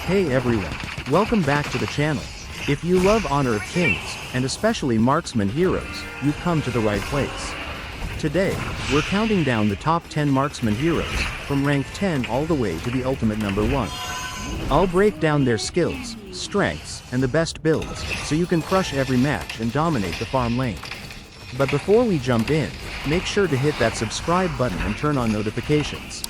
Hey everyone, welcome back to the channel. If you love Honor of Kings, and especially marksman heroes, you've come to the right place. Today, we're counting down the top 10 marksman heroes, from rank 10 all the way to the ultimate number 1. I'll break down their skills, strengths, and the best builds, so you can crush every match and dominate the farm lane. But before we jump in, make sure to hit that subscribe button and turn on notifications.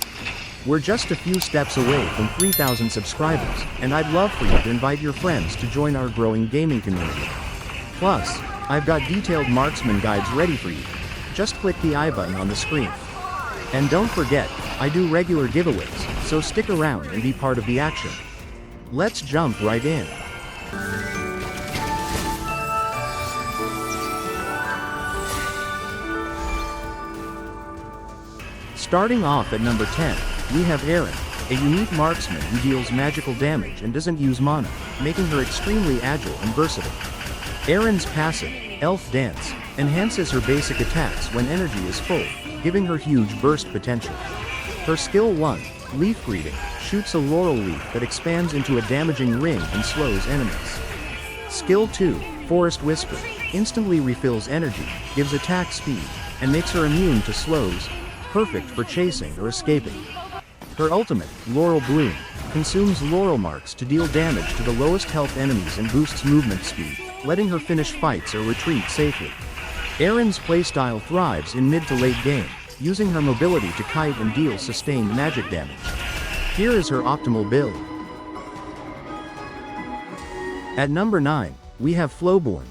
We're just a few steps away from 3,000 subscribers, and I'd love for you to invite your friends to join our growing gaming community. Plus, I've got detailed marksman guides ready for you. Just click the I button on the screen. And don't forget, I do regular giveaways, so stick around and be part of the action. Let's jump right in. Starting off at number 10, we have Erin, a unique marksman who deals magical damage and doesn't use mana, making her extremely agile and versatile. Erin's passive, Elf Dance, enhances her basic attacks when energy is full, giving her huge burst potential. Her skill 1, Leaf Greeting, shoots a laurel leaf that expands into a damaging ring and slows enemies. Skill 2, Forest Whisper, instantly refills energy, gives attack speed, and makes her immune to slows, perfect for chasing or escaping. Her ultimate, Laurel Bloom, consumes laurel marks to deal damage to the lowest health enemies and boosts movement speed, letting her finish fights or retreat safely. Erin's playstyle thrives in mid to late game, using her mobility to kite and deal sustained magic damage. Here is her optimal build. At number 9, we have Flowborne,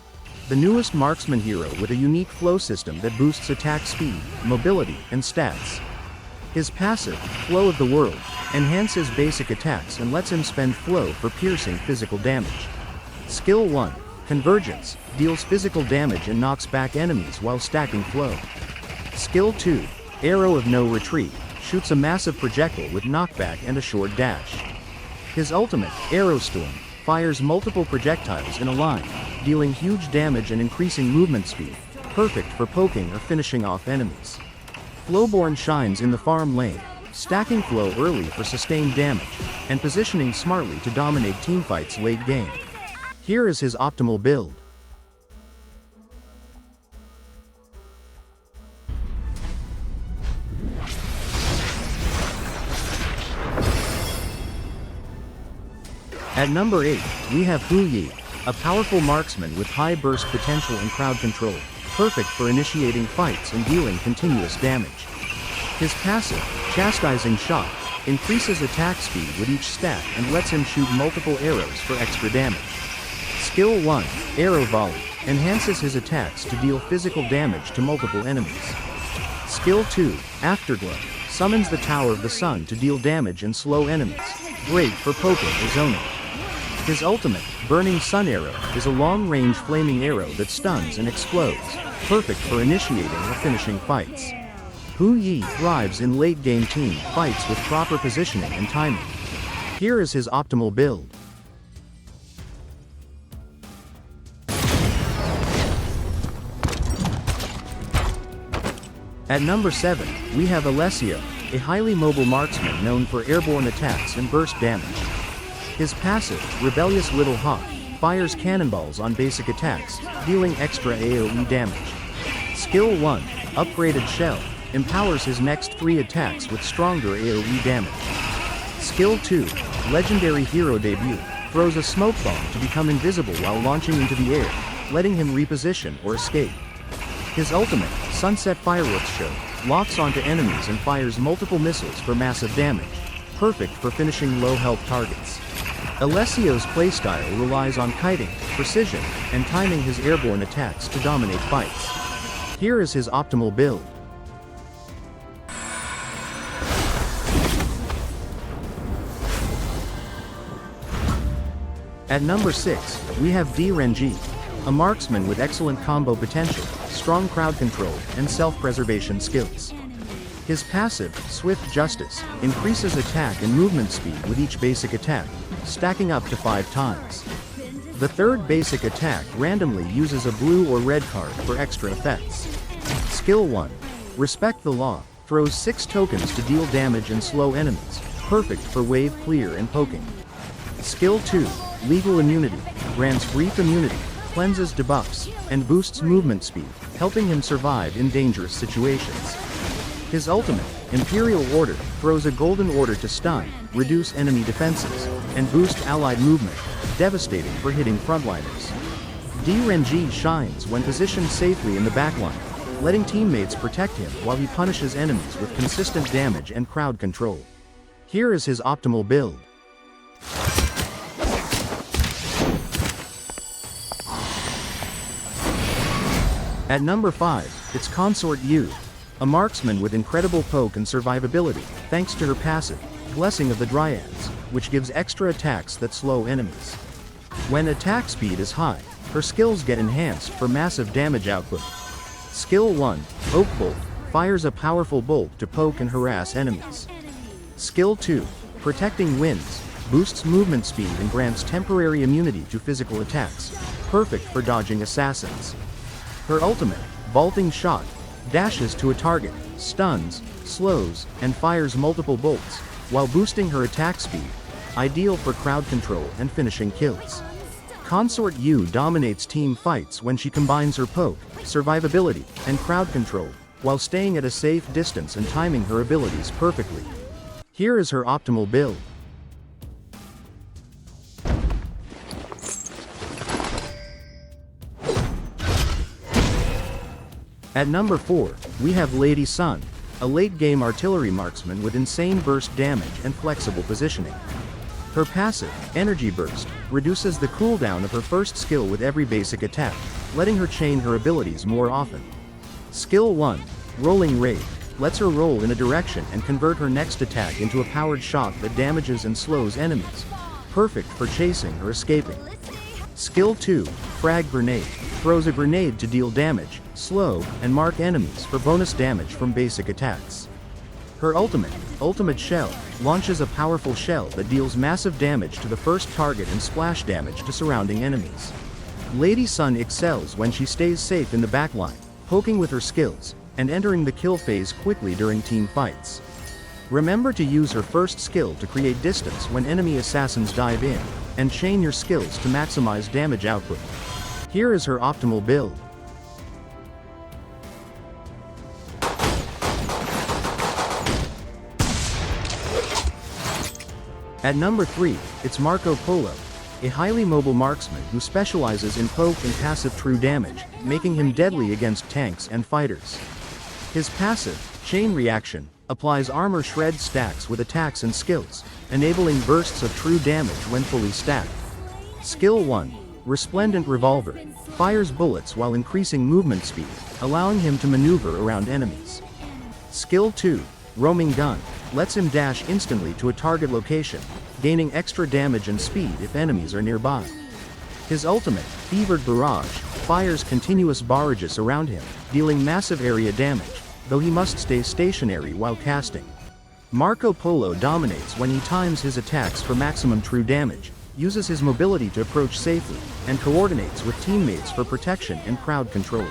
the newest marksman hero with a unique flow system that boosts attack speed, mobility, and stats. His passive, Flow of the World, enhances basic attacks and lets him spend flow for piercing physical damage. Skill 1, Convergence, deals physical damage and knocks back enemies while stacking flow. Skill 2, Arrow of No Retreat, shoots a massive projectile with knockback and a short dash. His ultimate, Arrow Storm, fires multiple projectiles in a line, dealing huge damage and increasing movement speed, perfect for poking or finishing off enemies. Flowborne shines in the farm lane, stacking flow early for sustained damage, and positioning smartly to dominate teamfights late game. Here is his optimal build. At number 8, we have Hou Yi, a powerful marksman with high burst potential and crowd control, perfect for initiating fights and dealing continuous damage. His passive, Chastising Shot, increases attack speed with each stack and lets him shoot multiple arrows for extra damage. Skill 1, Arrow Volley, enhances his attacks to deal physical damage to multiple enemies. Skill 2, Afterglow, summons the Tower of the Sun to deal damage and slow enemies, great for poking or zoning. His ultimate, Burning Sun Arrow, is a long-range flaming arrow that stuns and explodes, perfect for initiating or finishing fights. Hou Yi thrives in late-game team fights with proper positioning and timing. Here is his optimal build. At number 7, we have Alessio, a highly mobile marksman known for airborne attacks and burst damage. His passive, Rebellious Little Hawk, fires cannonballs on basic attacks, dealing extra AoE damage. Skill 1, Upgraded Shell, empowers his next 3 attacks with stronger AoE damage. Skill 2, Legendary Hero Debut, throws a smoke bomb to become invisible while launching into the air, letting him reposition or escape. His ultimate, Sunset Fireworks Show, locks onto enemies and fires multiple missiles for massive damage, perfect for finishing low-health targets. Alessio's playstyle relies on kiting, precision, and timing his airborne attacks to dominate fights. Here is his optimal build. At number 6, we have Renjie, a marksman with excellent combo potential, strong crowd control, and self-preservation skills. His passive, Swift Justice, increases attack and movement speed with each basic attack, stacking up to 5 times. The third basic attack randomly uses a blue or red card for extra effects. Skill 1, Respect the Law, throws 6 tokens to deal damage and slow enemies, perfect for wave clear and poking. Skill 2, Legal Immunity, grants brief immunity, cleanses debuffs, and boosts movement speed, helping him survive in dangerous situations. His ultimate, Imperial Order, throws a golden order to stun, reduce enemy defenses, and boost allied movement, devastating for hitting frontliners. Renjie shines when positioned safely in the backline, letting teammates protect him while he punishes enemies with consistent damage and crowd control. Here is his optimal build. At number 5, it's Consort Yu, a marksman with incredible poke and survivability, thanks to her passive, Blessing of the Dryads, which gives extra attacks that slow enemies. When attack speed is high, her skills get enhanced for massive damage output. Skill 1, Oak Bolt, fires a powerful bolt to poke and harass enemies. Skill 2, Protecting Winds, boosts movement speed and grants temporary immunity to physical attacks, perfect for dodging assassins. Her ultimate, Vaulting Shot, dashes to a target, stuns, slows, and fires multiple bolts, while boosting her attack speed, ideal for crowd control and finishing kills. Consort Yu dominates team fights when she combines her poke, survivability, and crowd control, while staying at a safe distance and timing her abilities perfectly. Here is her optimal build. At number 4, we have Lady Sun, a late-game artillery marksman with insane burst damage and flexible positioning. Her passive, Energy Burst, reduces the cooldown of her first skill with every basic attack, letting her chain her abilities more often. Skill 1, Rolling Raid, lets her roll in a direction and convert her next attack into a powered shot that damages and slows enemies, perfect for chasing or escaping. Skill 2, Frag Grenade, throws a grenade to deal damage, slow, and mark enemies for bonus damage from basic attacks. Her Ultimate Shell, launches a powerful shell that deals massive damage to the first target and splash damage to surrounding enemies. Lady Sun excels when she stays safe in the backline, poking with her skills, and entering the kill phase quickly during team fights. Remember to use her first skill to create distance when enemy assassins dive in, and chain your skills to maximize damage output. Here is her optimal build. At number 3, it's Marco Polo, a highly mobile marksman who specializes in poke and passive true damage, making him deadly against tanks and fighters. His passive, Chain Reaction, applies armor shred stacks with attacks and skills, enabling bursts of true damage when fully stacked. Skill 1, Resplendent Revolver, fires bullets while increasing movement speed, allowing him to maneuver around enemies. Skill 2, Roaming Gun, lets him dash instantly to a target location, gaining extra damage and speed if enemies are nearby. His ultimate, Fevered Barrage, fires continuous barrages around him, dealing massive area damage, though he must stay stationary while casting. Marco Polo dominates when he times his attacks for maximum true damage, uses his mobility to approach safely, and coordinates with teammates for protection and crowd control.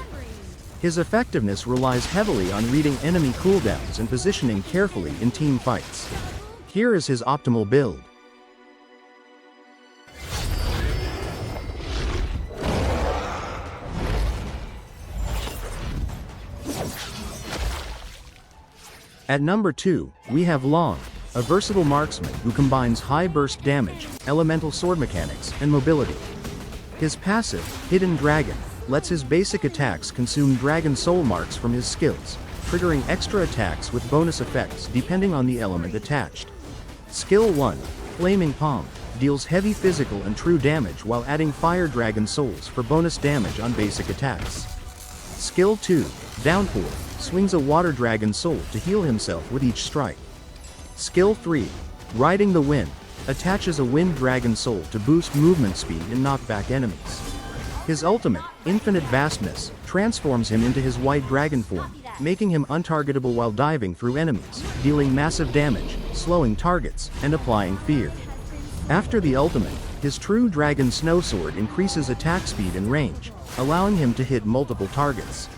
His effectiveness relies heavily on reading enemy cooldowns and positioning carefully in team fights. Here is his optimal build. At number 2, we have Loong, a versatile marksman who combines high burst damage, elemental sword mechanics, and mobility. His passive, Hidden Dragon, lets his basic attacks consume dragon soul marks from his skills, triggering extra attacks with bonus effects depending on the element attached. Skill 1, Flaming Palm, deals heavy physical and true damage while adding fire dragon souls for bonus damage on basic attacks. Skill 2, Downpour, swings a water dragon soul to heal himself with each strike. Skill 3, Riding the Wind, attaches a wind dragon soul to boost movement speed and knock back enemies. His ultimate, Infinite Vastness, transforms him into his white dragon form, making him untargetable while diving through enemies, dealing massive damage, slowing targets, and applying fear. After the ultimate, his true dragon snow sword increases attack speed and range, allowing him to hit multiple targets.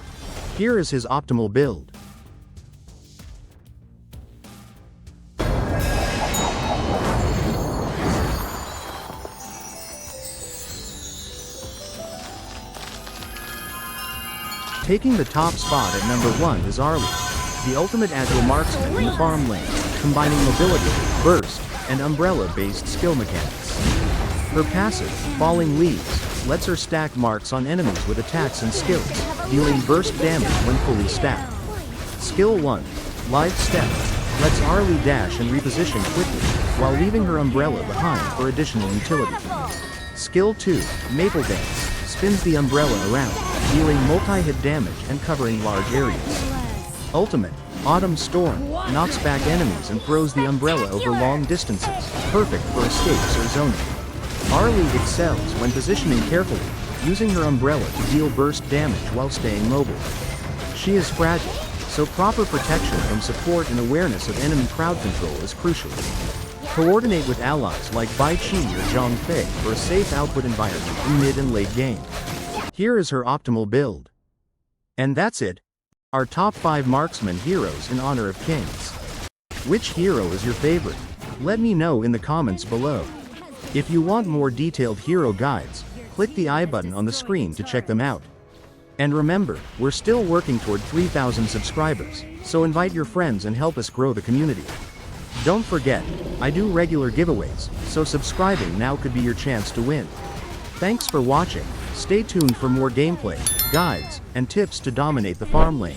Here is his optimal build. Taking the top spot at number 1 is Arlie, the ultimate agile marksman in the farm lane, combining mobility, burst, and umbrella-based skill mechanics. Her passive, Falling Leaves, lets her stack marks on enemies with attacks and skills, dealing burst damage when fully stacked. Skill 1, Live Step, lets Arlie dash and reposition quickly, while leaving her umbrella behind for additional utility. Skill 2, Maple Dance, spins the umbrella around, dealing multi-hit damage and covering large areas. Ultimate, Autumn Storm, knocks back enemies and throws the umbrella over long distances, perfect for escapes or zoning. Arlie excels when positioning carefully, using her umbrella to deal burst damage while staying mobile. She is fragile, so proper protection from support and awareness of enemy crowd control is crucial. Coordinate with allies like Bai Chi or Zhang Fei for a safe output environment in mid and late game. Here is her optimal build. And that's it. Our top 5 marksman heroes in honor of kings. Which hero is your favorite? Let me know in the comments below. If you want more detailed hero guides, click the I button on the screen to check them out. And remember, we're still working toward 3,000 subscribers, so invite your friends and help us grow the community. Don't forget, I do regular giveaways, so subscribing now could be your chance to win. Thanks for watching. Stay tuned for more gameplay, guides, and tips to dominate the farm lane.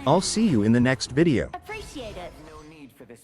I'll see you in the next video. Appreciate it. No need for this.